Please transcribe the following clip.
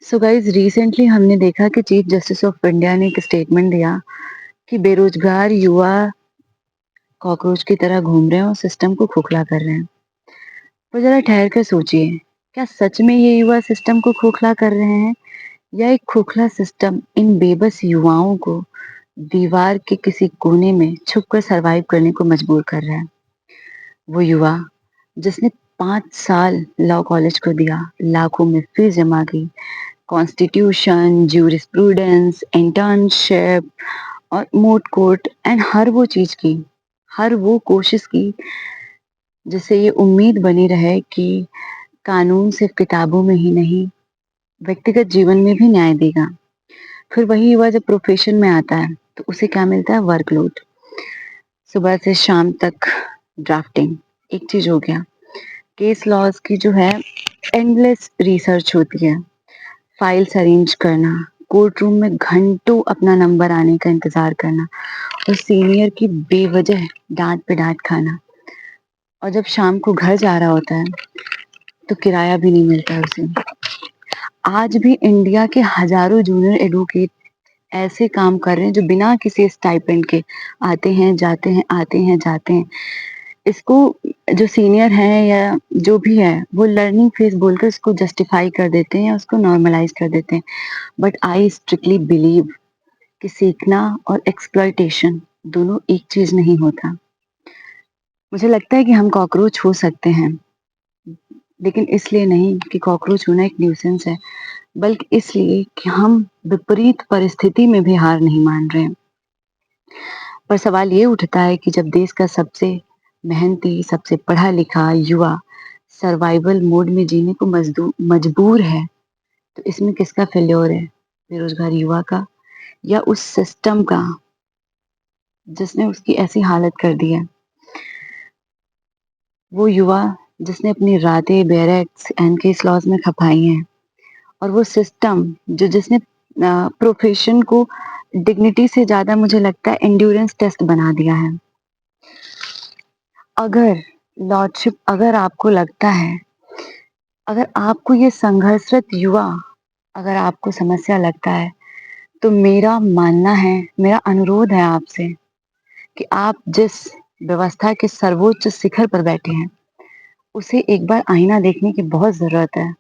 So guys recently हमने देखा कि चीफ जस्टिस ऑफ इंडिया ने एक स्टेटमेंट दिया कि बेरोजगार युवा कॉकरोच की तरह घूम रहे हैं और सिस्टम को खोखला कर रहे हैं। पर जरा ठहर कर सोचिए, क्या सच में ये युवा सिस्टम को खोखला कर रहे हैं या एक खोखला सिस्टम इन बेबस युवाओं को दीवार के किसी कोने में छुपकर सरवाइव करने को मजबूर कर रहा है? वो युवा जिसने 5 साल लॉ कॉलेज को दिया, लाखों में फीस जमा की, कॉन्स्टिट्यूशन, ज्यूरिस्प्रूडेंस, इंटर्नशिप और मोट कोर्ट एंड हर वो चीज की, हर वो कोशिश की जिससे ये उम्मीद बनी रहे कि कानून सिर्फ किताबों में ही नहीं, व्यक्तिगत जीवन में भी न्याय देगा। फिर वही युवा जब प्रोफेशन में आता है तो उसे क्या मिलता है? वर्कलोड। सुबह से शाम तक ड्राफ्टिंग एक चीज हो गया, केस लॉज की जो है एंडलेस रिसर्च होती है, फाइल्स अरेंज करना, कोर्ट रूम में घंटों अपना नंबर आने का इंतजार करना और सीनियर की बेवजह डांट पे डांट खाना। और जब शाम को घर जा रहा होता है तो किराया भी नहीं मिलता है उसे। आज भी इंडिया के हजारों जूनियर एडवोकेट ऐसे काम कर रहे हैं जो बिना किसी स्टाइपेंड के आते हैं जाते हैं, आते हैं जाते हैं। इसको जो सीनियर है या जो भी है वो लर्निंग फेज बोलकर इसको जस्टिफाई कर देते हैं या उसको नॉर्मलाइज कर देते हैं। बट आई स्ट्रिक्टली बिलीव कि सीखना और एक्सप्लॉयटेशन दोनों एक चीज नहीं होता। मुझे लगता है कि हम कॉकरोच हो सकते हैं, लेकिन इसलिए नहीं कि कॉकरोच होना एक न्यूसेंस है, बल्कि इसलिए कि हम विपरीत परिस्थिति में भी हार नहीं मान रहे हैं। पर सवाल ये उठता है कि जब देश का सबसे मेहनती, सबसे पढ़ा लिखा युवा सर्वाइवल मोड में जीने को मजबूर है, तो इसमें किसका फेल्योर है? बेरोजगार युवा का या उस सिस्टम का जिसने उसकी ऐसी हालत कर दी है? वो युवा जिसने अपनी रातें बैरेक्स एंड केस लॉज में खपाई हैं, और वो सिस्टम जो जिसने प्रोफेशन को डिग्निटी से ज्यादा मुझे लगता है एंड्योरेंस टेस्ट बना दिया है। अगर लॉर्डशिप, अगर आपको लगता है, अगर आपको ये संघर्षरत युवा, अगर आपको समस्या लगता है, तो मेरा मानना है, मेरा अनुरोध है आपसे कि आप जिस व्यवस्था के सर्वोच्च शिखर पर बैठे हैं उसे एक बार आईना देखने की बहुत जरूरत है।